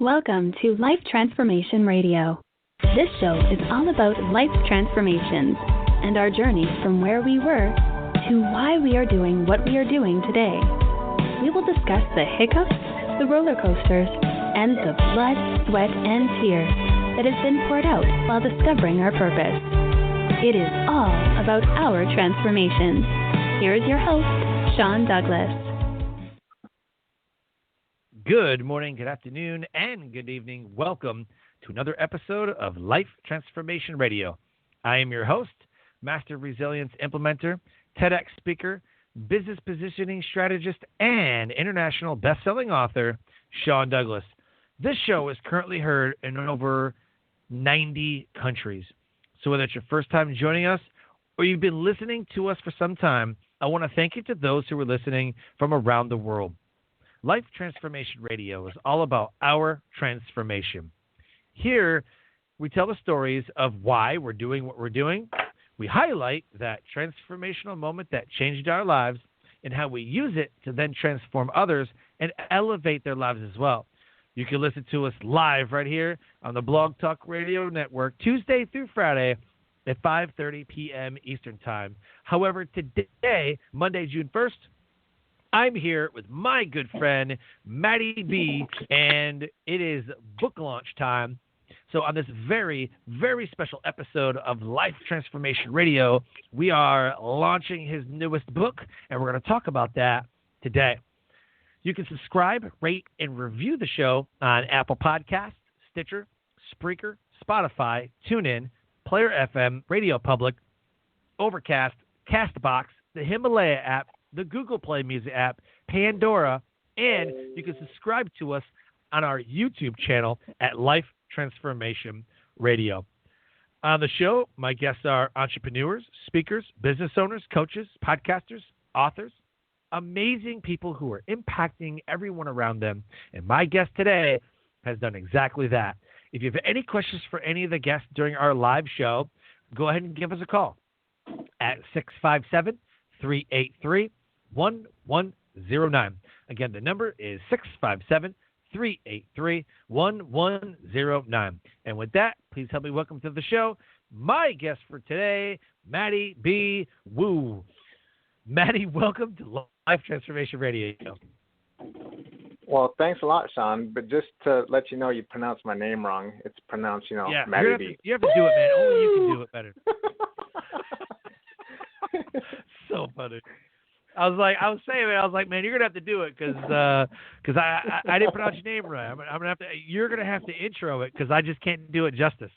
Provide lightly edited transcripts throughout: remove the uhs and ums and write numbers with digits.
Welcome to Life Transformation Radio. This show is all about life transformations and our journey from where we were to why we are doing what we are doing today. We will discuss the hiccups, the roller coasters, and the blood, sweat, and tears that has been poured out while discovering our purpose. It is all about our transformations. Here is your host, Sean Douglas. Good morning, good afternoon, and good evening. Welcome to another episode of Life Transformation Radio. I am your host, Master Resilience Implementer, TEDx speaker, business positioning strategist, and international best-selling author, Sean Douglas. This show is currently heard in over 90 countries. So whether it's your first time joining us or you've been listening to us for some time, I want to thank you to those who are listening from around the world. Life Transformation Radio is all about our transformation. Here, we tell the stories of why we're doing what we're doing. We highlight that transformational moment that changed our lives and how we use it to then transform others and elevate their lives as well. You can listen to us live right here on the Blog Talk Radio Network, Tuesday through Friday at 5:30 p.m. Eastern Time. However, today, Monday, June 1st, I'm here with my good friend, Matty B, and it is book launch time. So on this very, very special episode of Life Transformation Radio, we are launching his newest book, and we're going to talk about that today. You can subscribe, rate, and review the show on Apple Podcasts, Stitcher, Spreaker, Spotify, TuneIn, Player FM, Radio Public, Overcast, Castbox, the Himalaya app, the Google Play Music app, Pandora, and you can subscribe to us on our YouTube channel at Life Transformation Radio. On the show, my guests are entrepreneurs, speakers, business owners, coaches, podcasters, authors, amazing people who are impacting everyone around them. And my guest today has done exactly that. If you have any questions for any of the guests during our live show, go ahead and give us a call at 657-383-1109. Again, the number is 657-383-1109. And with that, please help me welcome to the show my guest for today, Matty B WOOOO. Matty, welcome to Life Transformation Radio. Well, thanks a lot, Sean. But just to let you know, you pronounced my name wrong. It's pronounced, Matty B. You have to do it, man. Only you can do it better. So funny. I was saying, man, you're gonna have to do it because I didn't pronounce your name right. I'm gonna have to. You're gonna have to intro it because I just can't do it justice.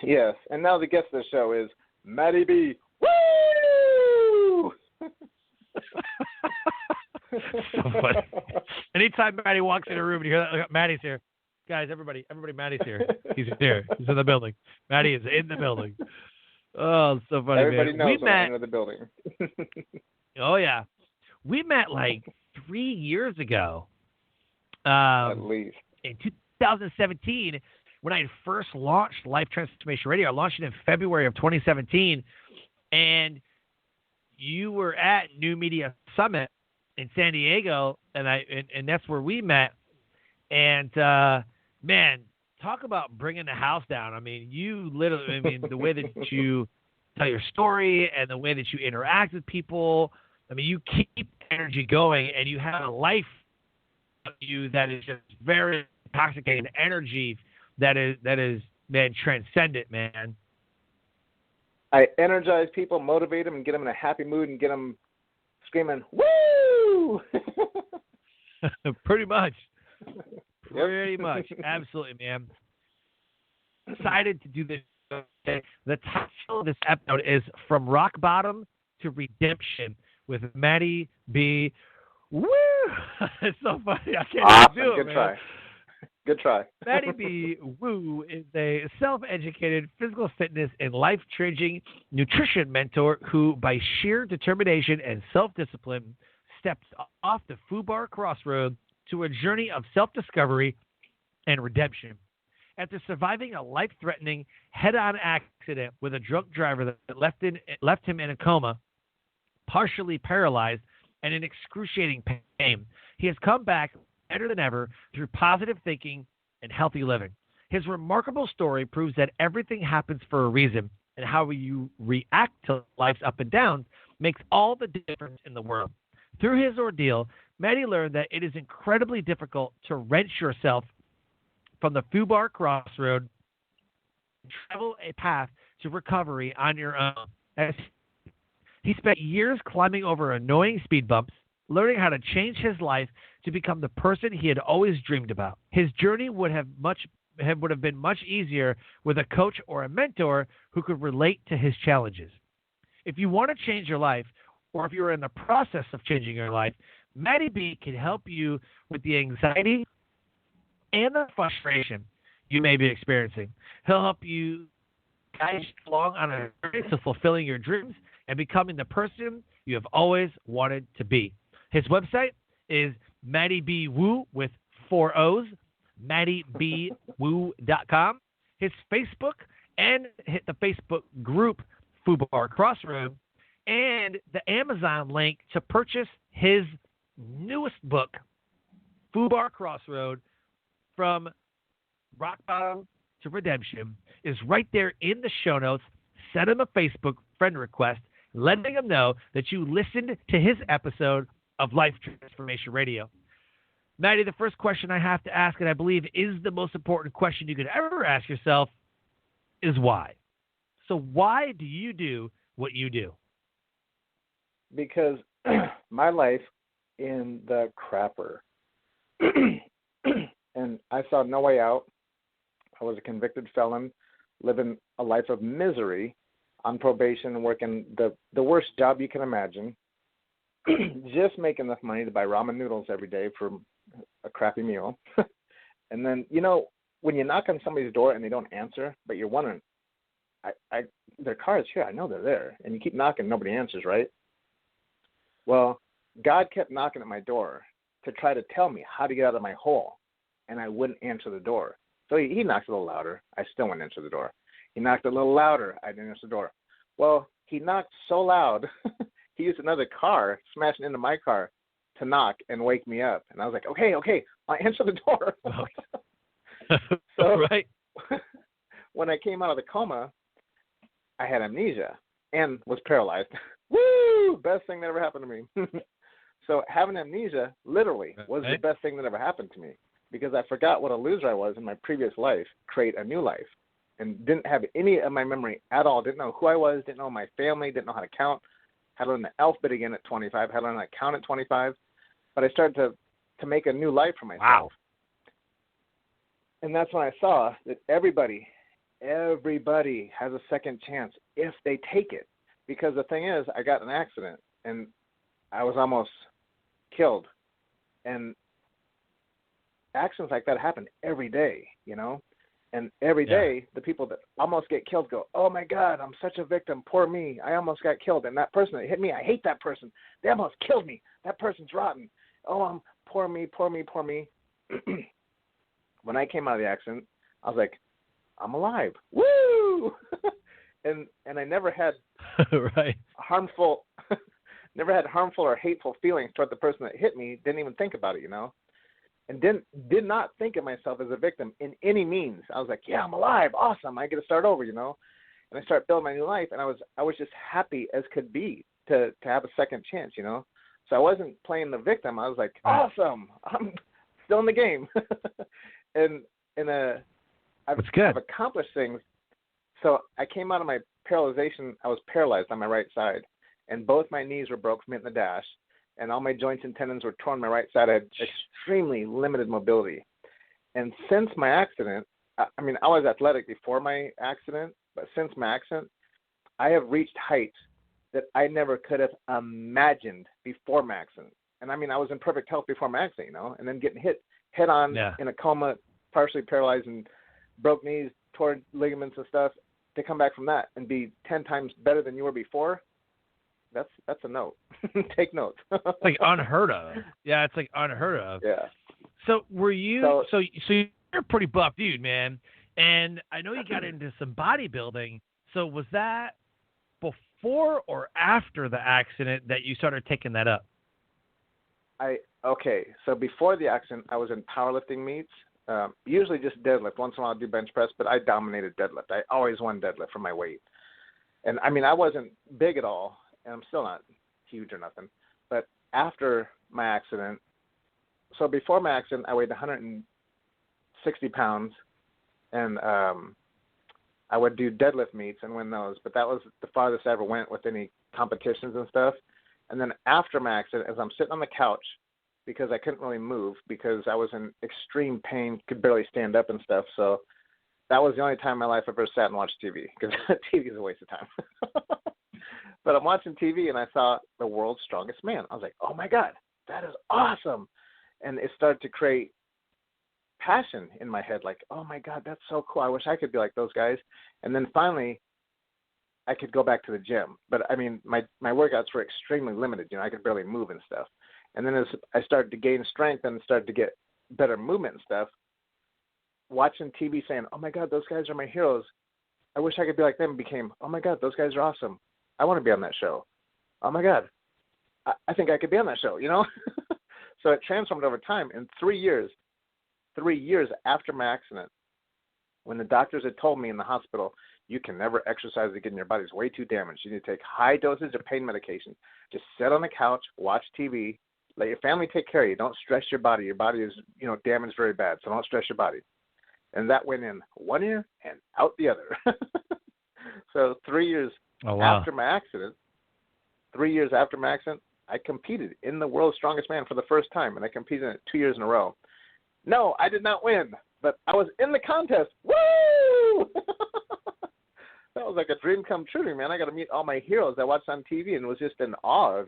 Yes, and now the guest of the show is Matty B WOOOO. So funny. Anytime Matty walks in a room and you hear that, Matty's here. Guys, everybody, Matty's here. He's here. He's in the building. Matty is in the building. Oh, so funny, Everybody man. knows I'm in the building. Oh, yeah. We met like 3 years ago. At least. In 2017, when I had first launched Life Transformation Radio. I launched it in February of 2017. And you were at New Media Summit in San Diego, and that's where we met. And, man, talk about bringing the house down. I mean, the way that you tell your story and the way that you interact with people, I mean, you keep energy going, and you have a life of you that is just very intoxicating energy that is, man, transcendent, man. I energize people, motivate them, and get them in a happy mood and get them screaming, woo! Pretty much. Pretty much. Absolutely, man. Excited to do this. The title of this episode is From Rock Bottom to Redemption with Matty B. Woo! It's so funny. I can't do it, Good man. try. Good try. Matty B WOOOO is a self-educated physical fitness and life-changing nutrition mentor who, by sheer determination and self-discipline, stepped off the FUBAR CROSSROAD to a journey of self-discovery and redemption. After surviving a life-threatening head-on accident with a drunk driver that left him in a coma, partially paralyzed, and in excruciating pain, he has come back better than ever through positive thinking and healthy living. His remarkable story proves that everything happens for a reason, and how you react to life's up and downs makes all the difference in the world. Through his ordeal, Matty learned that it is incredibly difficult to wrench yourself from the FUBAR CROSSROAD and travel a path to recovery on your own. As he spent years climbing over annoying speed bumps, learning how to change his life to become the person he had always dreamed about. His journey would have been much easier with a coach or a mentor who could relate to his challenges. If you want to change your life, or if you're in the process of changing your life, Matty B can help you with the anxiety and the frustration you may be experiencing. He'll help you guide you along on a journey to fulfilling your dreams and becoming the person you have always wanted to be. His website is Matty B WOOOO with 4 O's, MattyBWOOOO.com. His Facebook and hit the Facebook group FUBAR CROSSROAD, and the Amazon link to purchase his newest book, FUBAR CROSSROAD, From Rock Bottom to Redemption, is right there in the show notes. Send him a Facebook friend request, letting him know that you listened to his episode of Life Transformation Radio. Matty, the first question I have to ask, and I believe is the most important question you could ever ask yourself, is why? So why do you do what you do? Because my life in the crapper. And I saw no way out. I was a convicted felon, living a life of misery, on probation, working the worst job you can imagine, just making enough money to buy ramen noodles every day for a crappy meal. And then, when you knock on somebody's door and they don't answer, but you're wondering, their car is here, I know they're there, and you keep knocking, nobody answers, right? Well, God kept knocking at my door to try to tell me how to get out of my hole, and I wouldn't answer the door. So he knocked a little louder. I still wouldn't answer the door. He knocked a little louder. I didn't answer the door. Well, he knocked so loud, he used another car smashing into my car to knock and wake me up. And I was like, okay, I'll answer the door. So right. When I came out of the coma, I had amnesia and was paralyzed. Woo! Best thing that ever happened to me. So having amnesia literally was the best thing that ever happened to me, because I forgot what a loser I was in my previous life, create a new life, and didn't have any of my memory at all. Didn't know who I was, didn't know my family, didn't know how to count. Had to learn the alphabet again at 25, had to learn how to count at 25. But I started to make a new life for myself. Wow. And that's when I saw that everybody has a second chance if they take it. Because the thing is, I got in an accident, and I was almost killed. And accidents like that happen every day, And every day, the people that almost get killed go, oh, my God, I'm such a victim. Poor me. I almost got killed. And that person that hit me, I hate that person. They almost killed me. That person's rotten. Oh, poor me. When I came out of the accident, I was like, I'm alive. Woo! and I never had right. harmful or hateful feelings toward the person that hit me. Didn't even think about it, And did not think of myself as a victim in any means. I was like, yeah, I'm alive. Awesome. I get to start over, And I start building my new life. And I was just happy as could be to have a second chance, So I wasn't playing the victim. I was like, awesome. I'm still in the game. I've accomplished things. So I came out of my paralyzation. I was paralyzed on my right side, and both my knees were broke from hitting the dash, and all my joints and tendons were torn on my right side. I had extremely limited mobility. And since my accident, I was athletic before my accident, but since my accident, I have reached heights that I never could have imagined before my accident. And I was in perfect health before my accident, and then getting hit head on in a coma, partially paralyzed, and broke knees, torn ligaments and stuff, to come back from that and be 10 times better than you were before. That's a note. Take notes. It's like unheard of. Yeah, it's like unheard of. Yeah. So were you? So you're a pretty buff dude, man. And I know you got into some bodybuilding. So was that before or after the accident that you started taking that up? So before the accident, I was in powerlifting meets. Usually just deadlift. Once in a while I'd do bench press, but I dominated deadlift. I always won deadlift for my weight. And I mean, I wasn't big at all, and I'm still not huge or nothing. But after my accident, so before my accident, I weighed 160 pounds, and I would do deadlift meets and win those. But that was the farthest I ever went with any competitions and stuff. And then after my accident, as I'm sitting on the couch, because I couldn't really move because I was in extreme pain, could barely stand up and stuff. So that was the only time in my life I ever sat and watched TV, because TV is a waste of time. But I'm watching TV and I saw The World's Strongest Man. I was like, oh my God, that is awesome. And it started to create passion in my head, like, oh my God, that's so cool. I wish I could be like those guys. And then finally I could go back to the gym. But I mean, my workouts were extremely limited. I could barely move and stuff. And then as I started to gain strength and started to get better movement and stuff, watching TV saying, oh my God, those guys are my heroes. I wish I could be like them, became, oh my God, those guys are awesome. I want to be on that show. Oh my God, I think I could be on that show, So it transformed over time. In 3 years after my accident, when the doctors had told me in the hospital, you can never exercise again, your body's way too damaged. You need to take high doses of pain medication. Just sit on the couch, watch TV, let your family take care of you. Don't stress your body. Your body is, damaged very bad, so don't stress your body. And that went in one ear and out the other. So 3 years after my accident, I competed in the World's Strongest Man for the first time, and I competed in it 2 years in a row. No, I did not win, but I was in the contest. Woo! That was like a dream come true to me, man. I got to meet all my heroes I watched on TV and was just in awe of,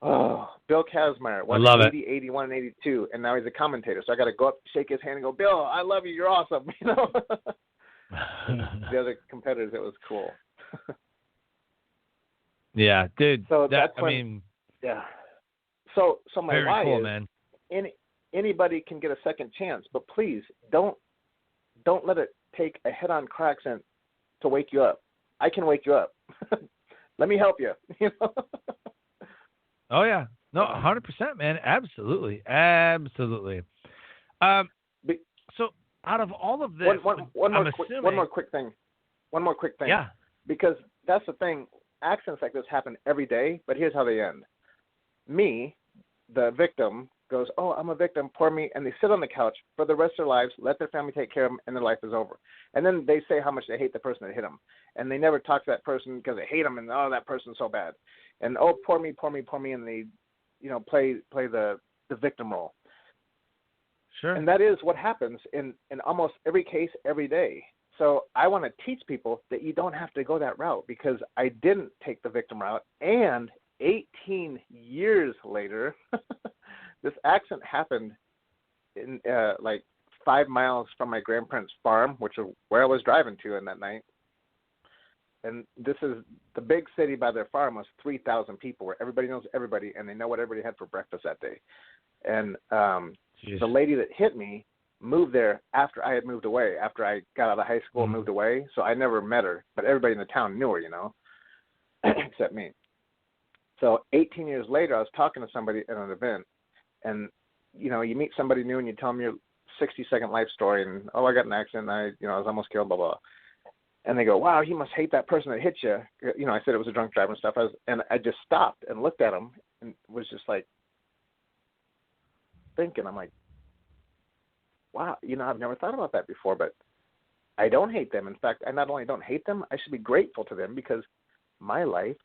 Oh, Bill Kazmaier, 80, 81, and 82, and now he's a commentator. So I got to go up, shake his hand, and go, Bill, I love you. You're awesome. The other competitors, it was cool. Yeah, dude. So yeah. So my very why cool, is, man. Anybody can get a second chance, but please don't let it take a head-on car accident to wake you up. I can wake you up. Let me help you. Oh yeah, no, 100%, man, absolutely. So out of all of this, one more quick thing. Yeah. Because that's the thing. Accidents like this happen every day, but here's how they end. Me, the victim, goes, oh, I'm a victim, poor me, and they sit on the couch for the rest of their lives, let their family take care of them, and their life is over. And then they say how much they hate the person that hit them. And they never talk to that person because they hate them, and, oh, that person's so bad. And, oh, poor me, and they, play the victim role. Sure. And that is what happens in almost every case every day. So I want to teach people that you don't have to go that route, because I didn't take the victim route. And 18 years later, this accident happened in 5 miles from my grandparents' farm, which is where I was driving to in that night. And this is the big city by their farm was 3,000 people, where everybody knows everybody, and they know what everybody had for breakfast that day. And the lady that hit me moved there after I had moved away, after I got out of high school and moved away. So I never met her, but everybody in the town knew her, except me. So 18 years later, I was talking to somebody at an event, and, you meet somebody new and you tell them your 60-second life story, and, oh, I got in an accident, I was almost killed, blah, blah. And they go, wow, you must hate that person that hit you. I said it was a drunk driver and stuff. I just stopped and looked at him and was just like thinking, I'm like, wow, I've never thought about that before, but I don't hate them. In fact, I not only don't hate them, I should be grateful to them, because my life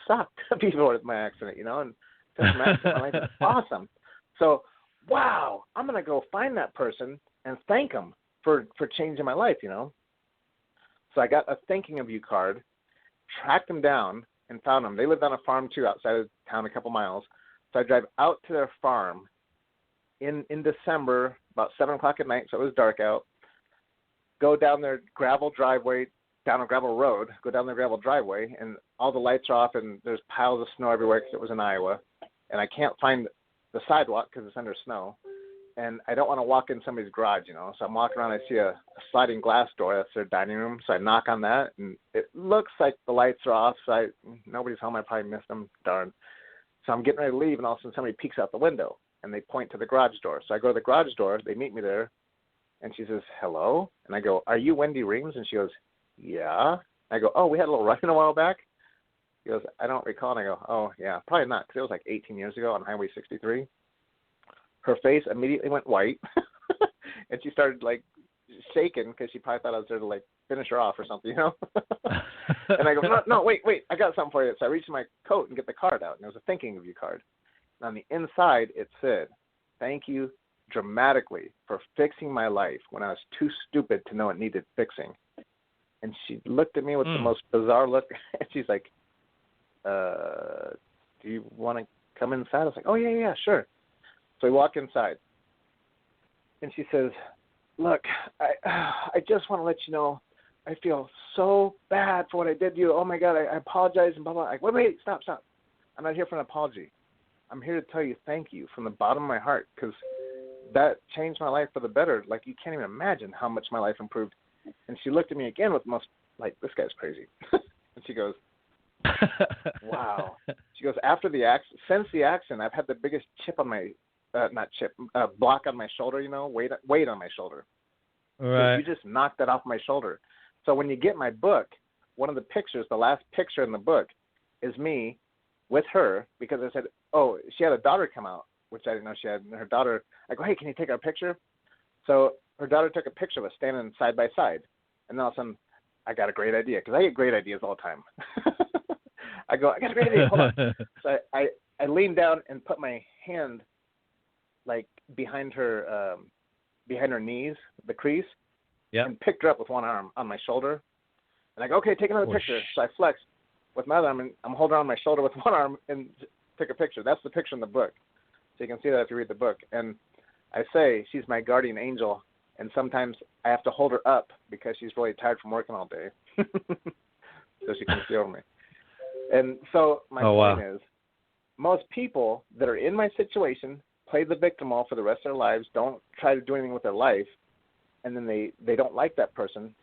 sucked before my accident, and since my accident, my life is awesome. So, wow, I'm going to go find that person and thank them for changing my life, So I got a thanking of you card, tracked them down, and found them. They lived on a farm, too, outside of town a couple miles. So I drive out to their farm in December, about 7 o'clock at night, so it was dark out, go down their gravel driveway, down a gravel road, go down their gravel driveway, and all the lights are off, and there's piles of snow everywhere because it was in Iowa. And I can't find the sidewalk because it's under snow. And I don't want to walk in somebody's garage, So I'm walking around, I see a sliding glass door. That's their dining room. So I knock on that, and it looks like the lights are off. So nobody's home. I probably missed them. Darn. So I'm getting ready to leave, and all of a sudden somebody peeks out the window, and they point to the garage door. So I go to the garage door. They meet me there, and she says, hello? And I go, are you Wendy Reams? And she goes, yeah. I go, oh, we had a little run-in a while back? She goes, I don't recall. And I go, oh, yeah, probably not, because it was like 18 years ago on Highway 63. Her face immediately went white, and she started, like, shaking because she probably thought I was there to, like, finish her off or something, you know? And I go, no, wait, I got something for you. So I reached in my coat and get the card out, and it was a thinking of you card. And on the inside, it said, thank you dramatically for fixing my life when I was too stupid to know it needed fixing. And she looked at me with the most bizarre look, and she's like, do you want to come inside? I was like, oh, yeah, sure. So we walk inside, and she says, look, I just want to let you know I feel so bad for what I did to you. Oh, my God, I apologize, and blah, blah. Like, wait, stop. I'm not here for an apology. I'm here to tell you thank you from the bottom of my heart, because that changed my life for the better. Like, you can't even imagine how much my life improved. And she looked at me again with the most, like, this guy's crazy. And she goes, wow. She goes, since the accident, I've had the biggest chip on my, block on my shoulder, you know, weight on my shoulder. Right. You just knocked that off my shoulder. So when you get my book, one of the pictures, the last picture in the book, is me with her, because I said, oh, she had a daughter come out, which I didn't know she had. And her daughter, I go, hey, can you take our picture? So her daughter took a picture of us standing side by side. And then all of a sudden, I got a great idea, because I get great ideas all the time. I got a great idea. Hold on. So I leaned down and put my hand, like, behind her knees, the crease, and picked her up with one arm on my shoulder. And I go, okay, take another picture. So I flexed with my other arm, and I'm holding her on my shoulder with one arm and took a picture. That's the picture in the book. So you can see that if you read the book. And I say she's my guardian angel, and sometimes I have to hold her up because she's really tired from working all day. So she can see over me. And so my point is, most people that are in my situation play the victim role for the rest of their lives, don't try to do anything with their life, and then they don't like that person.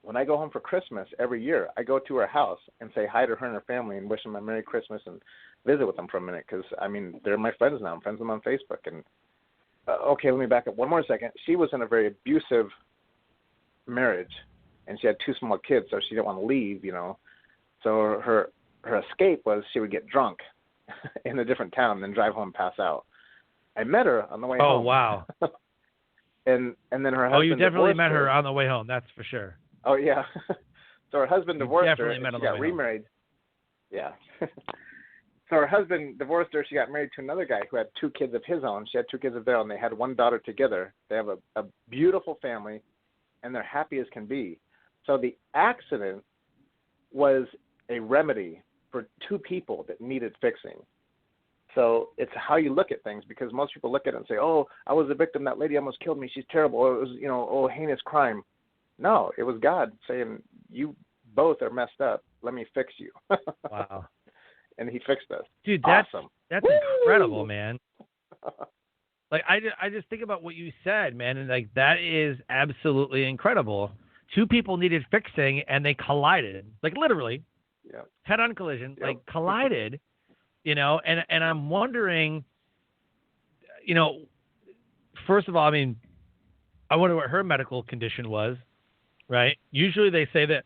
When I go home for Christmas every year, I go to her house and say hi to her and her family and wish them a Merry Christmas and visit with them for a minute, because, I mean, they're my friends now. I'm friends with them on Facebook. And, okay, let me back up one more second. She was in a very abusive marriage, and she had 2 small kids, so she didn't want to leave, you know. So her escape was she would get drunk in a different town and then drive home and pass out. I met her on the way home. Oh, wow. and then her husband. Oh, you definitely met her on the way home, that's for sure. Oh, yeah. So her husband divorced her, and she got remarried. Yeah. So her husband divorced her. She got married to another guy who had 2 kids of his own. She had 2 kids of their own. They had 1 daughter together. They have a beautiful family, and they're happy as can be. So the accident was a remedy for 2 people that needed fixing. So it's how you look at things, because most people look at it and say, oh, I was a victim. That lady almost killed me. She's terrible. Or it was, you know, oh, heinous crime. No, it was God saying, you both are messed up. Let me fix you. Wow. And he fixed us. Dude, awesome. That's incredible, man. Like, I just think about what you said, man, and, like, that is absolutely incredible. 2 people needed fixing, and they collided. Like, literally, head-on collision, like, collided, you know, and I'm wondering, you know, first of all, I mean, I wonder what her medical condition was, right? Usually they say that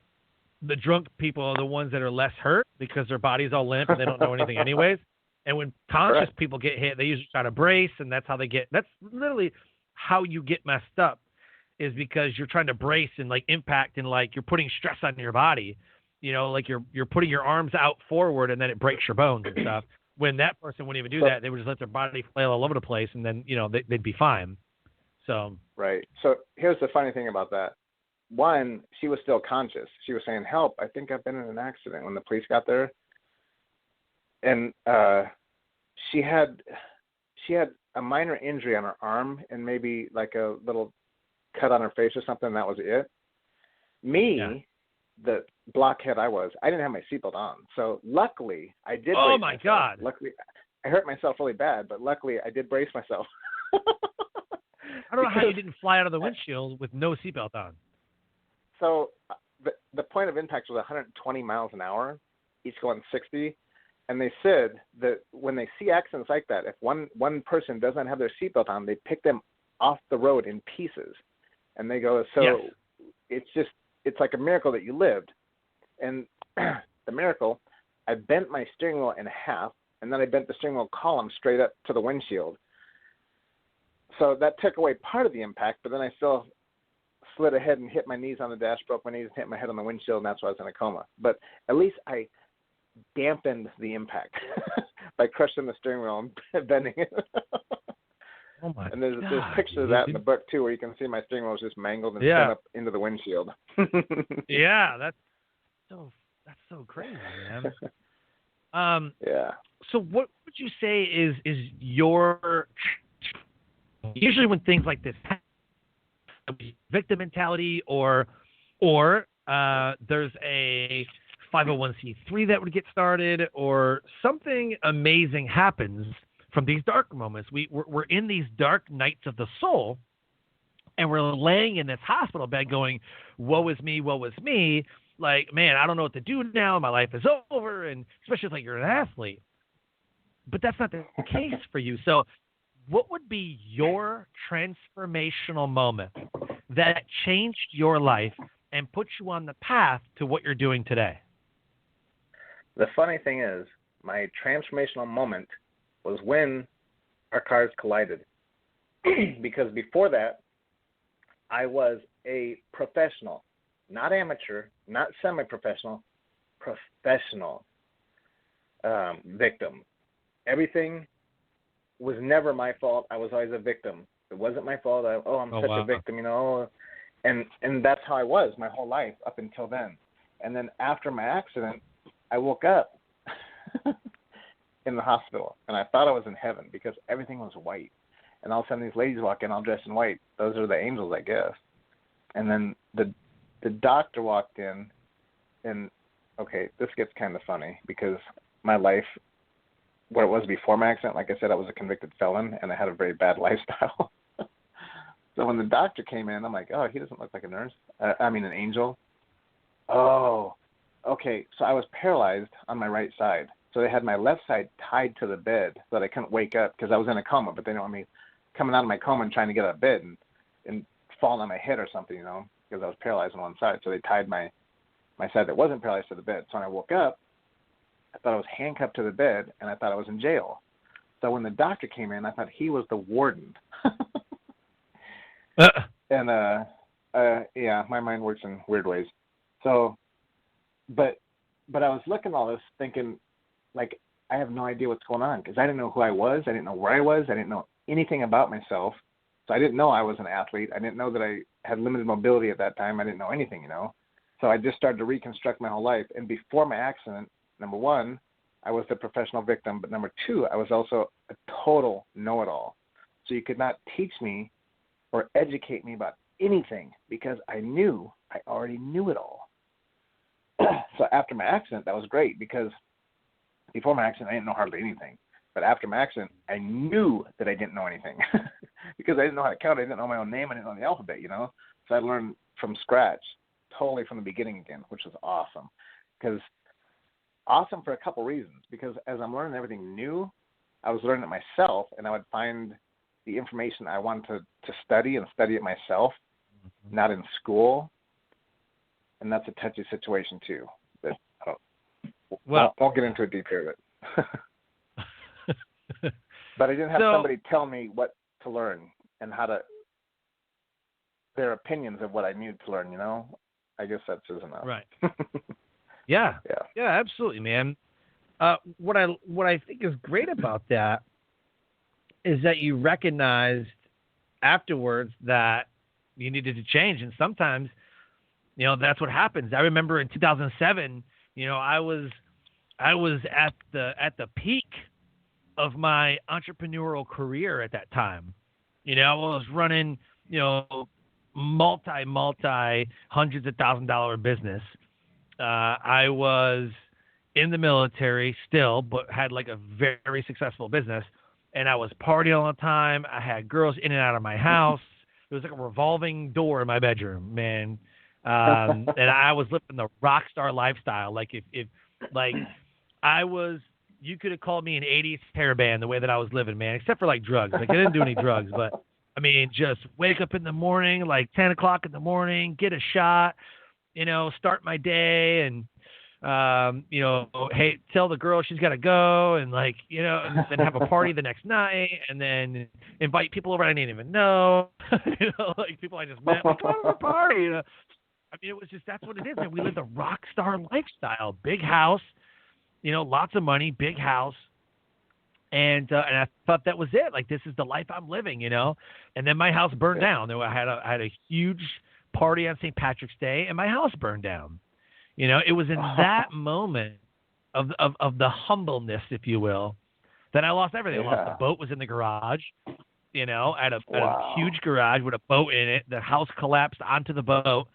the drunk people are the ones that are less hurt because their body's all limp and they don't know anything anyways. And when conscious people get hit, they usually try to brace, and that's how they get. That's literally how you get messed up, is because you're trying to brace and, like, impact, and, like, you're putting stress on your body. You know, like you're putting your arms out forward, and then it breaks your bones and stuff. When that person wouldn't even do that, they would just let their body flail all over the place, and then, you know, they'd be fine. So right. So here's the funny thing about that. One, she was still conscious. She was saying, help, I think I've been in an accident, when the police got there. And she had a minor injury on her arm and maybe like a little cut on her face or something. That was it. Me, the blockhead I was, I didn't have my seatbelt on. So luckily I did. Oh my God. Luckily I hurt myself really bad, but luckily I did brace myself. I don't know how you didn't fly out of the windshield with no seatbelt on. So the point of impact was 120 miles an hour, each going 60. And they said that when they see accidents like that, if one person doesn't have their seatbelt on, they pick them off the road in pieces. And they go, so it's like a miracle that you lived. And the miracle, I bent my steering wheel in half, and then I bent the steering wheel column straight up to the windshield. So that took away part of the impact, but then I still slid ahead and hit my knees on the dash, broke my knees, and hit my head on the windshield, and that's why I was in a coma. But at least I dampened the impact by crushing the steering wheel and bending it. Oh my and there's pictures of dude. that in the book too, where you can see my steering wheel was just mangled and bent up into the windshield. Yeah, that's so crazy, man. Yeah. So what would you say is your, usually when things like this happen, victim mentality or there's a 501c3 that would get started, or something amazing happens from these dark moments. We're in these dark nights of the soul, and we're laying in this hospital bed going, woe is me, woe is me. Like, man, I don't know what to do now. My life is over. And especially if, like, you're an athlete. But that's not the case for you. So what would be your transformational moment that changed your life and put you on the path to what you're doing today? The funny thing is, my transformational moment was when our cars collided. Because before that, I was a professional, not amateur, not semi-professional, professional victim. Everything was never my fault. I was always a victim. It wasn't my fault. I'm such a victim, you know. And that's how I was my whole life up until then. And then after my accident, I woke up in the hospital, and I thought I was in heaven because everything was white. And all of a sudden, these ladies walk in all dressed in white. Those are the angels, I guess. And then the doctor walked in, and, okay, this gets kind of funny because my life, what it was before my accident, like I said, I was a convicted felon, and I had a very bad lifestyle. So when the doctor came in, I'm like, oh, he doesn't look like a nurse. An angel. Oh, okay. So I was paralyzed on my right side. So they had my left side tied to the bed so that I couldn't wake up because I was in a coma, but they didn't want me coming out of my coma and trying to get out of bed and falling on my head or something, you know, because I was paralyzed on one side. So they tied my side that wasn't paralyzed to the bed. So when I woke up, I thought I was handcuffed to the bed, and I thought I was in jail. So when the doctor came in, I thought he was the warden. And, yeah, my mind works in weird ways. So, but I was looking at all this thinking, like, I have no idea what's going on because I didn't know who I was. I didn't know where I was. I didn't know anything about myself. So I didn't know I was an athlete. I didn't know that I had limited mobility at that time. I didn't know anything, you know. So I just started to reconstruct my whole life. And before my accident, number one, I was the professional victim. But number two, I was also a total know-it-all. So you could not teach me or educate me about anything because I already knew it all. So after my accident, that was great because before my accident, I didn't know hardly anything. But after my accident, I knew that I didn't know anything because I didn't know how to count. I didn't know my own name. I didn't know the alphabet, you know. So I learned from scratch, totally from the beginning again, which was awesome. Awesome for a couple reasons. Because as I'm learning everything new, I was learning it myself, and I would find the information I wanted to study and study it myself, not in school. And that's a touchy situation too. But won't get into it deep here. But I didn't have somebody tell me what to learn and their opinions of what I needed to learn, you know? I guess that's just enough. Right. Yeah, absolutely, man. What I think is great about that is that you recognized afterwards that you needed to change, and sometimes, you know, that's what happens. I remember in 2007, you know, I was at the peak of my entrepreneurial career at that time. You know, I was running, you know, multi hundreds of $1,000 business. I was in the military still, but had like a very successful business, and I was partying all the time. I had girls in and out of my house. It was like a revolving door in my bedroom, man. And I was living the rock star lifestyle. Like if I was you could have called me an 80s hair band the way that I was living, man, except for like drugs. Like I didn't do any drugs, but I mean, just wake up in the morning, like 10 o'clock in the morning, get a shot, start my day and, hey, tell the girl she's got to go and and then have a party the next night and then invite people over I didn't even know, like people I just met, like, come on to the party. I mean, it was just, that's what it is, man. We lived a rock star lifestyle, big house, lots of money, big house. And I thought that was it. Like, this is the life I'm living, And then my house burned down. I had a huge party on St. Patrick's Day, and my house burned down. It was in that moment of the humbleness, if you will, that I lost everything. I lost the boat, was in the garage. I had a huge garage with a boat in it. The house collapsed onto the boat,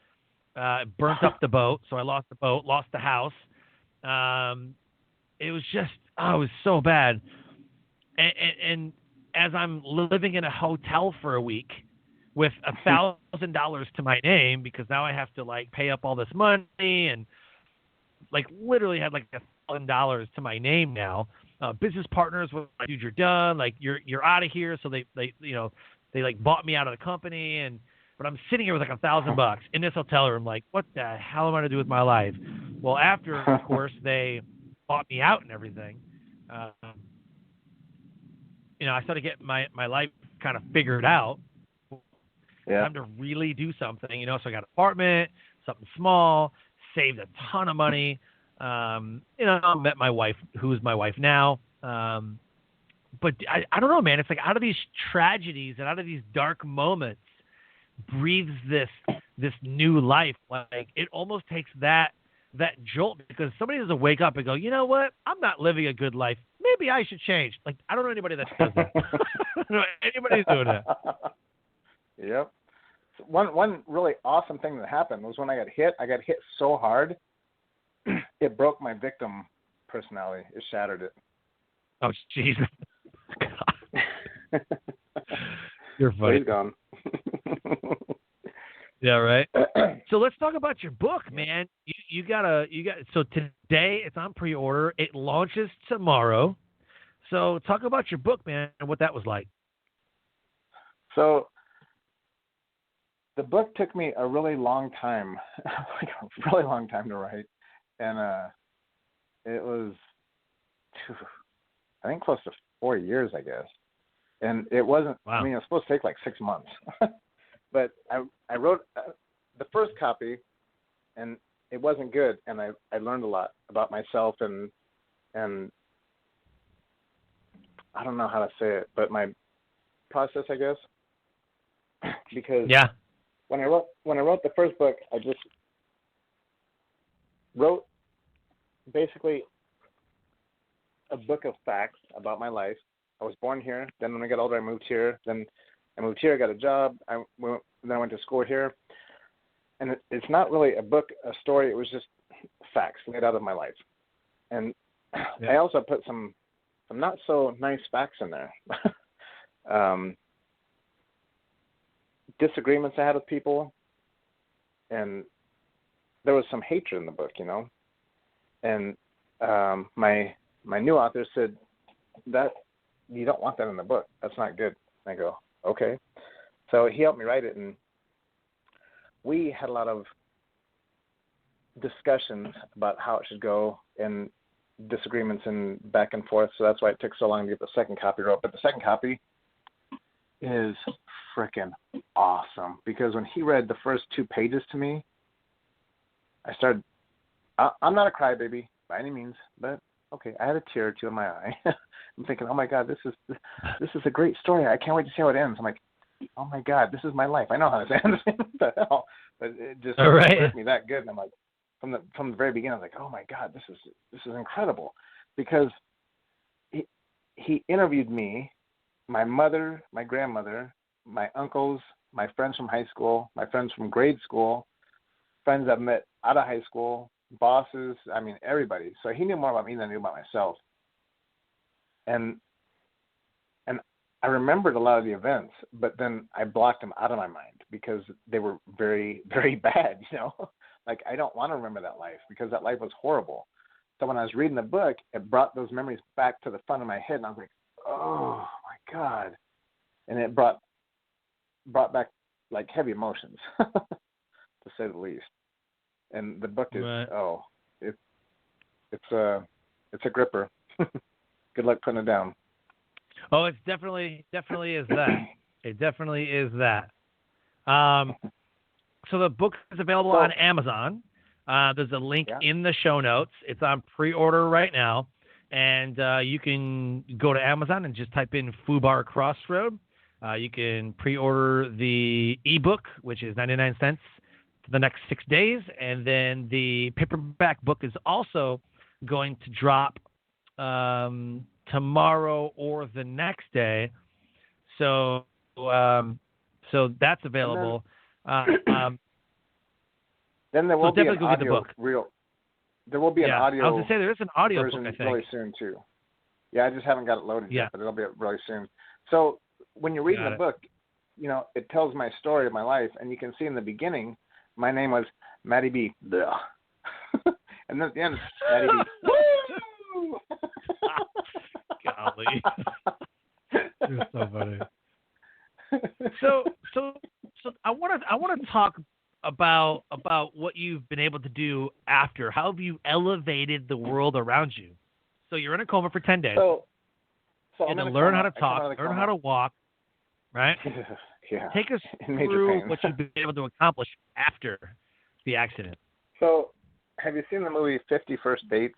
burnt up the boat. So I lost the boat, lost the house. It was just, it was so bad. And as I'm living in a hotel for a week with $1,000 to my name, because now I have to like pay up all this money and like literally had like $1,000 to my name now. Business partners were like, dude, you're done. Like you're out of here. So they like bought me out of the company but I'm sitting here with like $1,000 in this hotel room. Like, what the hell am I going to do with my life? Well, after, of course, they bought me out and everything. I started getting my life kind of figured out. Time to really do something, so I got an apartment, something small, saved a ton of money. I met my wife, who is my wife now. But I don't know, man. It's like out of these tragedies and out of these dark moments breathes this new life. Like it almost takes that jolt, because somebody doesn't wake up and go, you know what? I'm not living a good life. Maybe I should change. Like, I don't know anybody that does that. I don't know anybody who's doing that. Yep. One really awesome thing that happened was when I got hit so hard, it broke my victim personality. It shattered it. Oh, Jesus. You're funny. He's gone. Yeah, right. So let's talk about your book, man. You got so today it's on pre-order. It launches tomorrow. So talk about your book, man, and what that was like. So the book took me a really long time, to write, and it was, I think, close to 4 years, I guess. And it wasn't. Wow. I mean, it was supposed to take like 6 months. But I wrote the first copy, and it wasn't good, and I learned a lot about myself and I don't know how to say it, but my process, I guess, because when I wrote the first book, I just wrote basically a book of facts about my life. I was born here. Then when I got older, I moved here. Then I moved here, I got a job. Then I went to school here. And it's not really a book, a story. It was just facts laid out of my life. And I also put some not so nice facts in there. Disagreements I had with people. And there was some hatred in the book, And my new author said that you don't want that in the book. That's not good. And I go, okay. So he helped me write it, and we had a lot of discussions about how it should go and disagreements and back and forth. So that's why it took so long to get the second copy wrote. But the second copy is freaking awesome, because when he read the first 2 pages to me, I'm not a crybaby by any means, but okay, I had a tear or two in my eye. I'm thinking, oh my God, this is a great story. I can't wait to see how it ends. I'm like, oh my God, this is my life. I know how this ends. What the hell? But it just hurt me that good. And I'm like, from the very beginning, I was like, oh my God, this is incredible, because he interviewed me, my mother, my grandmother, my uncles, my friends from high school, my friends from grade school, friends I've met out of high school, bosses. I mean, everybody. So he knew more about me than I knew about myself. And I remembered a lot of the events, but then I blocked them out of my mind because they were very, very bad, Like, I don't want to remember that life, because that life was horrible. So when I was reading the book, it brought those memories back to the front of my head, and I was like, oh my God. And it brought back like heavy emotions, to say the least. And the book is it's a gripper. Good luck putting it down. Oh, it's definitely is that. It definitely is that. So the book is available on Amazon. There's a link in the show notes. It's on pre-order right now, and you can go to Amazon and just type in FUBAR CROSSROAD. You can pre-order the ebook, which is 99 cents for the next 6 days, and then the paperback book is also going to drop tomorrow or the next day. So that's available. Then there will be an go get the book. There will be an audio. I was going to say there is an audio version book, I think. Really soon too. Yeah, I just haven't got it loaded yet, but it'll be really soon. So when you're reading the book, you know, it tells my story of my life, and you can see in the beginning, my name was Matty B WOOOO. And then at the end, Matty B WOOOO. Golly. You're so funny. So I want to talk about what you've been able to do after. How have you elevated the world around you? So you're in a coma for 10 days. So you had to learn how to talk, learn how to walk, right? Yeah. Take us through what you've been able to accomplish after the accident. So, have you seen the movie 50 First Dates?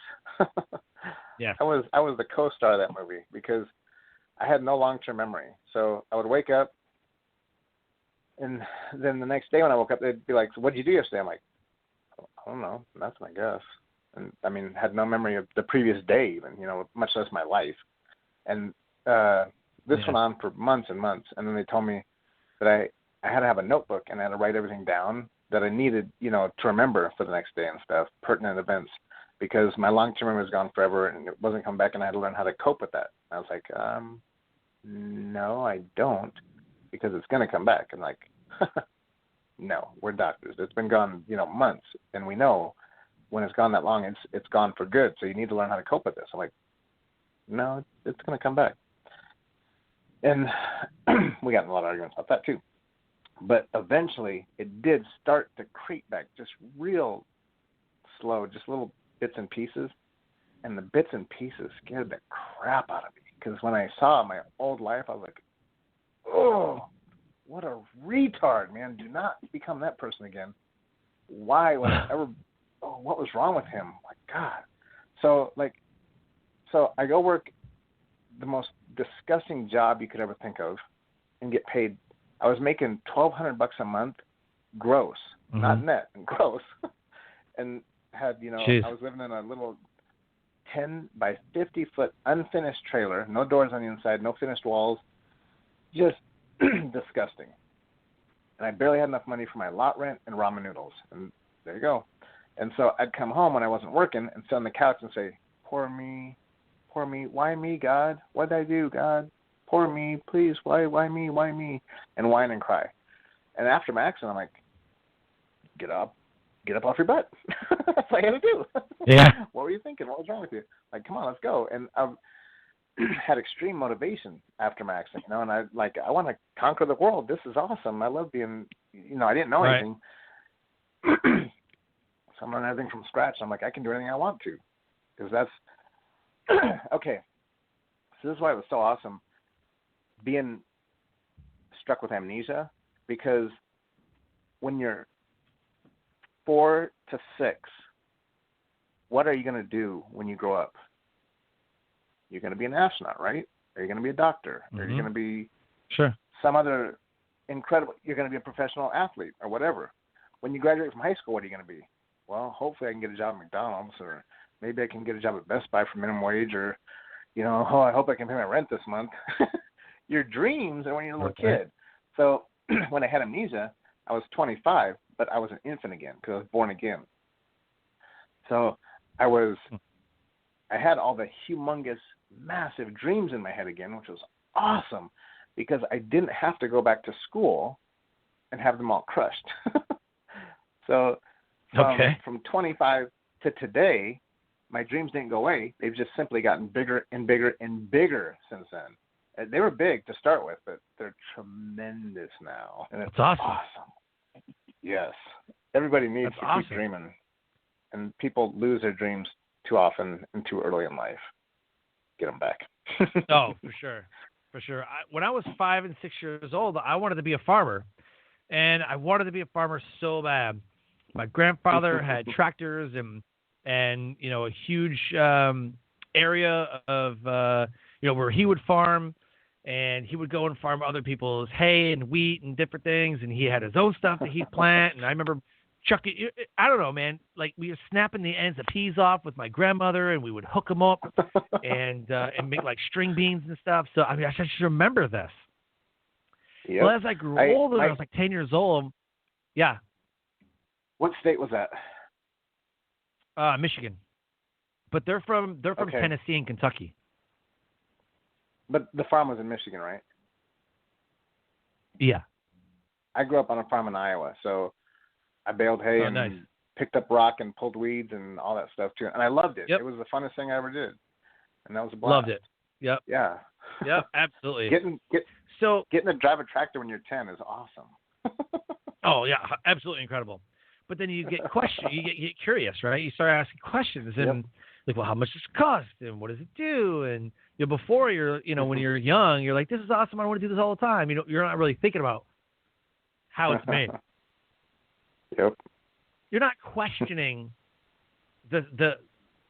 Yeah. I was the co-star of that movie because I had no long-term memory. So I would wake up, and then the next day when I woke up, they'd be like, "So what did you do yesterday?" I'm like, "I don't know. That's my guess." And I mean, had no memory of the previous day, even, you know, much less my life. And this went on for months and months. And then they told me that I had to have a notebook and I had to write everything down that I needed, you know, to remember for the next day and stuff, pertinent events, because my long-term memory was gone forever and it wasn't coming back, and I had to learn how to cope with that. And I was like, no, I don't, because it's going to come back. And like, no, we're doctors. It's been gone, you know, months, and we know when it's gone that long, it's gone for good. So you need to learn how to cope with this. I'm like, no, it's going to come back. And we got in a lot of arguments about that too. But eventually it did start to creep back, just real slow, just little bits and pieces. And the bits and pieces scared the crap out of me. Because when I saw my old life, I was like, oh, what a retard, man. Do not become that person again. Why would I ever... Oh, what was wrong with him? My God. So I go work the most disgusting job you could ever think of and get paid. I was making $1,200 a month gross, not net, gross. And had, you know, I was living in a little 10 by 50 foot unfinished trailer, no doors on the inside, no finished walls, just disgusting. And I barely had enough money for my lot rent and ramen noodles. And there you go. And so I'd come home when I wasn't working and sit on the couch and say, poor me, why me, God? What did I do, God? Poor me, please, why me? And whine and cry. And after my accident, I'm like, get up off your butt. That's all I had to do. Yeah. What were you thinking? What was wrong with you? Like, come on, let's go. And I've had extreme motivation after my accident, you know, and I want to conquer the world. This is awesome. I love being, you know, I didn't know anything. So I'm learning everything from scratch. I'm like, I can do anything I want to, because that's okay. So this is why it was so awesome being struck with amnesia, because when you're 4 to 6, what are you going to do when you grow up? You're going to be an astronaut, right? Or you're going to be a doctor, or you're going to be some other incredible. You're going to be a professional athlete or whatever. When you graduate from high school, what are you going to be? Well, hopefully I can get a job at McDonald's, or maybe I can get a job at Best Buy for minimum wage, or, you know, I hope I can pay my rent this month. Your dreams are when you're a little kid. So when I had amnesia, I was 25, but I was an infant again because I was born again. So I had all the humongous, massive dreams in my head again, which was awesome because I didn't have to go back to school and have them all crushed. So from 25 to today, my dreams didn't go away. They've just simply gotten bigger and bigger and bigger since then. They were big to start with, but they're tremendous now. And it's awesome. Yes. Everybody needs to keep dreaming. And people lose their dreams too often and too early in life. Get them back. Oh, for sure. For sure. When I was 5 and 6 years old, I wanted to be a farmer. And I wanted to be a farmer so bad. My grandfather had tractors and you know, a huge area of you know, where he would farm, and he would go and farm other people's hay and wheat and different things, and he had his own stuff that he'd plant. And I remember chucking, I don't know, man, like we were snapping the ends of peas off with my grandmother, and we would hook them up and make like string beans and stuff. So I mean, I just remember this. Yep. Well, as I grew older, I was like 10 years old. Yeah. What state was that? Michigan. But they're from Tennessee and Kentucky. But the farm was in Michigan, right? Yeah. I grew up on a farm in Iowa, so I baled hay and picked up rock and pulled weeds and all that stuff too. And I loved it. Yep. It was the funnest thing I ever did. And that was a blast. Loved it. Yep. Yeah. Yep, absolutely. Getting to drive a tractor when you're 10 is awesome. Oh, yeah, absolutely incredible. But then you get you get curious, right? You start asking questions and like, well, how much does it cost and what does it do? And you know, before when you're young, you're like, this is awesome. I want to do this all the time. You know, you're not really thinking about how it's made. Yep. You're not questioning the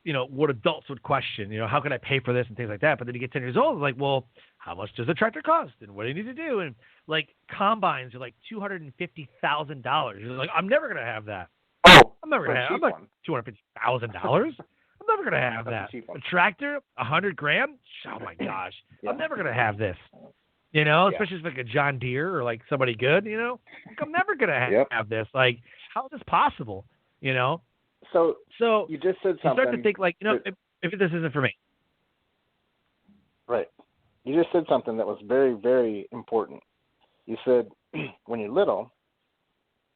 you know, what adults would question, you know, how can I pay for this and things like that. But then you get 10 years old, it's like, well, how much does a tractor cost? And what do you need to do? And like combines are like $250,000. You're like, I'm never going to have that. Oh, I'm never going to have I'm like $250,000. I'm never going to have that. A tractor, $100,000? Oh my gosh. Yeah. I'm never going to have this. You know, especially if it's like a John Deere or like somebody good, you know, like, I'm never going to have this. Like, how is this possible? You know? So you just said something. You start to think like, you know, if this isn't for me. Right. You just said something that was very, very important. You said when you're little,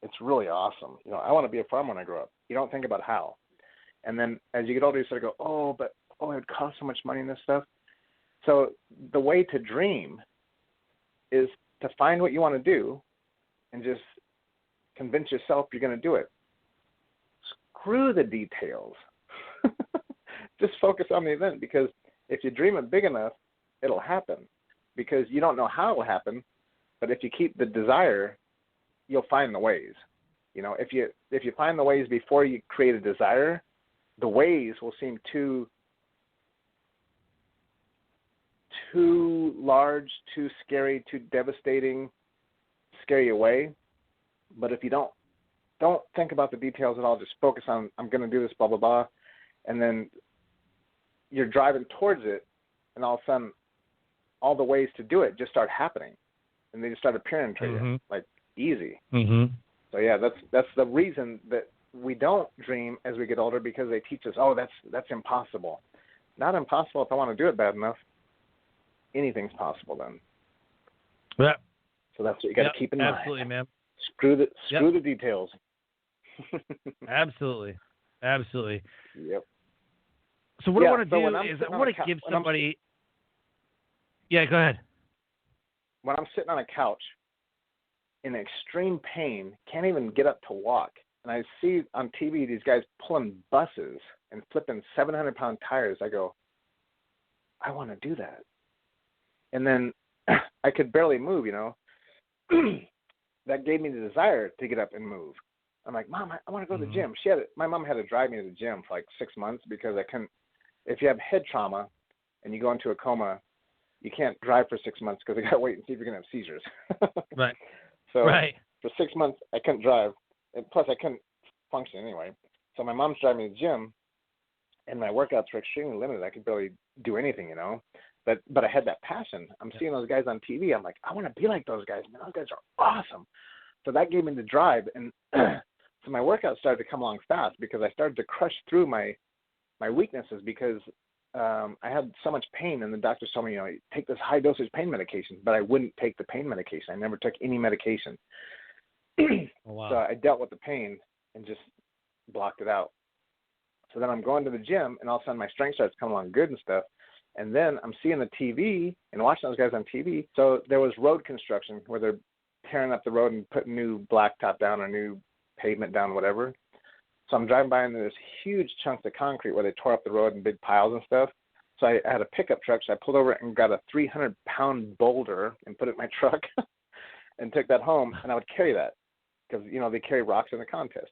it's really awesome. You know, I want to be a farmer when I grow up. You don't think about how. And then as you get older, you sort of go, it would cost so much money and this stuff. So the way to dream is to find what you want to do and just convince yourself you're going to do it. Screw the details. Just focus on the event, because if you dream it big enough, it'll happen, because you don't know how it'll happen, but if you keep the desire, you'll find the ways. You know, if you find the ways before you create a desire, the ways will seem too large, too scary, too devastating, scare you away. But if you don't think about the details at all, just focus on, I'm going to do this, blah, blah, blah, and then you're driving towards it, and all of a sudden, all the ways to do it just start happening, and they just start appearing to you, like easy. Mm-hmm. So yeah, that's the reason that we don't dream as we get older, because they teach us, that's impossible. Not impossible if I want to do it bad enough. Anything's possible then. Yeah. So that's what you got to keep in mind. Absolutely, man. Screw the details. Absolutely. Yep. So what I want to do is I want to give somebody. Yeah, go ahead. When I'm sitting on a couch in extreme pain, can't even get up to walk, and I see on TV these guys pulling buses and flipping 700-pound tires, I go, I want to do that. And then I could barely move, you know. That gave me the desire to get up and move. I'm like, Mom, I want to go to the gym. My mom had to drive me to the gym for like 6 months, because I couldn't. If you have head trauma and you go into a coma, you can't drive for 6 months, because I got to wait and see if you're going to have seizures. Right. So for 6 months, I couldn't drive. And plus, I couldn't function anyway. So my mom's driving me to the gym, and my workouts were extremely limited. I could barely do anything, you know. But I had that passion. I'm seeing those guys on TV. I'm like, I want to be like those guys. Man, those guys are awesome. So that gave me the drive. And so my workouts started to come along fast, because I started to crush through my weaknesses, because I had so much pain. And the doctors told me, you know, take this high dosage pain medication. But I wouldn't take the pain medication. I never took any medication. Oh, wow. So I dealt with the pain and just blocked it out. So then I'm going to the gym, and all of a sudden my strength starts coming along good and stuff. And then I'm seeing the TV and watching those guys on TV. So there was road construction where they're tearing up the road and putting new blacktop down or new pavement down, whatever. So I'm driving by, and there's huge chunks of concrete where they tore up the road in big piles and stuff. So I had a pickup truck, so I pulled over and got a 300-pound boulder and put it in my truck and took that home, and I would carry that because, they carry rocks in the contest.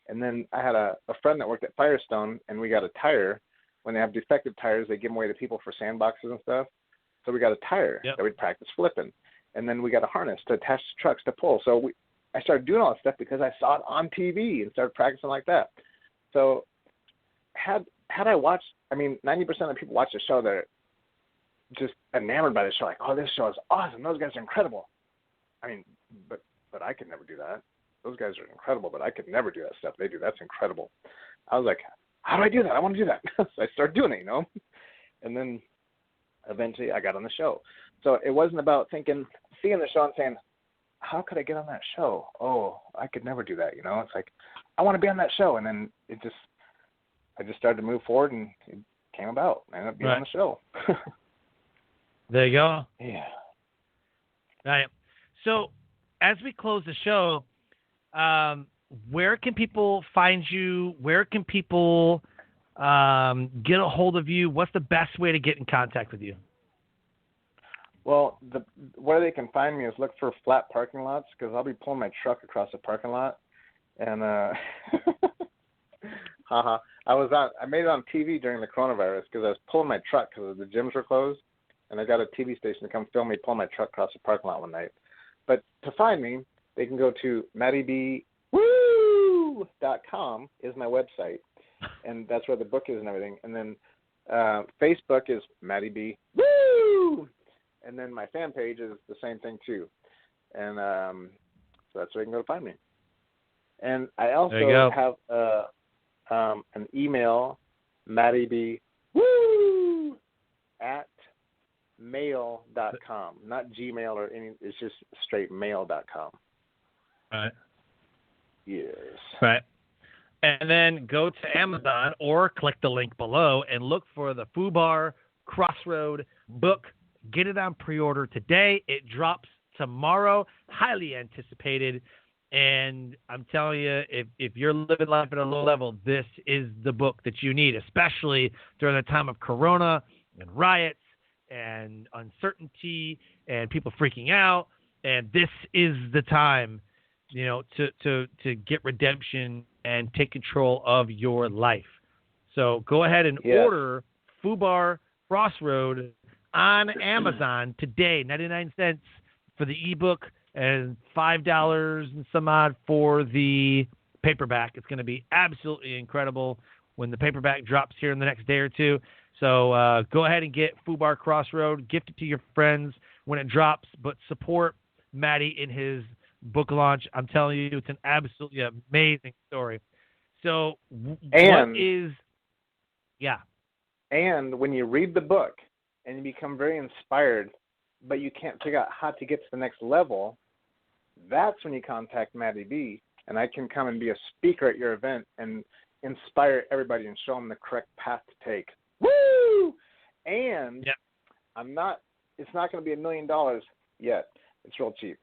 And then I had a friend that worked at Firestone, and we got a tire. When they have defective tires, they give them away to people for sandboxes and stuff. So we got a tire that we'd practice flipping. And then we got a harness to attach to trucks to pull. So I started doing all that stuff because I saw it on TV and started practicing like that. So had I watched, 90% of people watch the show, they're just enamored by the show. Like, oh, this show is awesome. Those guys are incredible. But I could never do that. Those guys are incredible, but I could never do that stuff they do. That's incredible. I was like, how do I do that? I want to do that. So I started doing it, And then eventually I got on the show. So it wasn't about seeing the show and saying, how could I get on that show? Oh, I could never do that, It's like, I want to be on that show. And then I just started to move forward, and it came about. I ended up being on the show. There you go. Yeah. All right. So as we close the show, where can people find you? Where can people get a hold of you? What's the best way to get in contact with you? Well, where they can find me is look for flat parking lots, because I'll be pulling my truck across the parking lot. And I made it on TV during the coronavirus because I was pulling my truck because the gyms were closed, and I got a TV station to come film me pulling my truck across the parking lot one night. But to find me, they can go to Matty B WOOOO.com is my website, and that's where the book is and everything. And then Facebook is Matty B WOOOO, and then my fan page is the same thing too. And so that's where you can go to find me. And I also have an email, Matty B WOOOO @mail.com, not Gmail or any. It's just straight mail.com. Right. Yes. Right. And then go to Amazon or click the link below and look for the FUBAR CROSSROAD book. Get it on pre-order today. It drops tomorrow. Highly anticipated. And I'm telling you, if you're living life at a low level, this is the book that you need, especially during the time of Corona and riots and uncertainty and people freaking out. And this is the time, to get redemption and take control of your life. So go ahead and order FUBAR CROSSROAD on Amazon today, 99 cents for the ebook and $5 and some odd for the paperback. It's going to be absolutely incredible when the paperback drops here in the next day or two. So go ahead and get FUBAR CROSSROAD, gift it to your friends when it drops, but support Matty in his book launch. I'm telling you, it's an absolutely amazing story. So And when you read the book and you become very inspired, but you can't figure out how to get to the next level, that's when you contact Matty B, and I can come and be a speaker at your event and inspire everybody and show them the correct path to take. Woo! And it's not going to be $1 million yet. It's real cheap.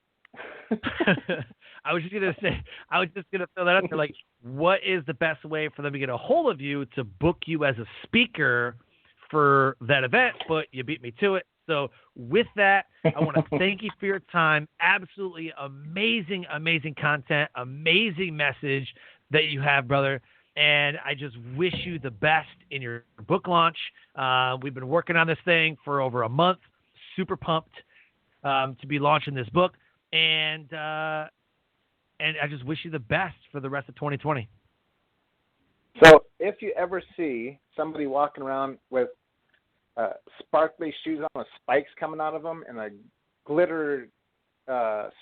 I was just going to throw that out there. Like, what is the best way for them to get a hold of you to book you as a speaker for that event? But you beat me to it. So with that, I want to thank you for your time. Absolutely amazing, amazing content, amazing message that you have, brother. And I just wish you the best in your book launch. We've been working on this thing for over a month. Super pumped to be launching this book. And I just wish you the best for the rest of 2020. So if you ever see somebody walking around with sparkly shoes on with spikes coming out of them and a glitter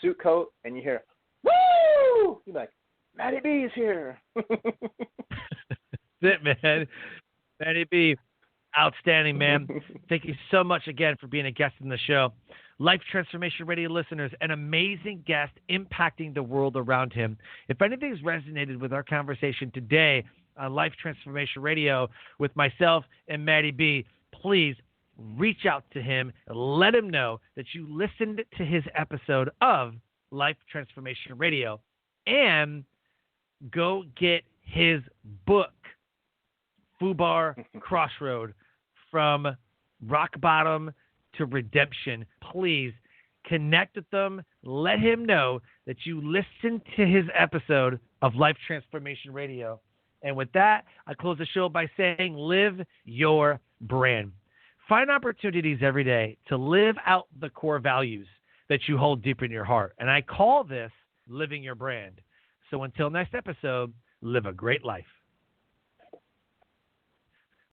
suit coat, and you hear, woo! You're like, Matty B is here. That's it, man. Matty B, outstanding, man. Thank you so much again for being a guest in the show. Life Transformation Radio listeners, an amazing guest impacting the world around him. If anything's resonated with our conversation today, on Life Transformation Radio with myself and Matty B, please reach out to him and let him know that you listened to his episode of Life Transformation Radio, and go get his book, FUBAR CROSSROAD, From Rock Bottom to Redemption. Please connect with them. Let him know that you listened to his episode of Life Transformation Radio. And with that, I close the show by saying, live your brand. Find opportunities every day to live out the core values that you hold deep in your heart. And I call this living your brand. So until next episode, live a great life.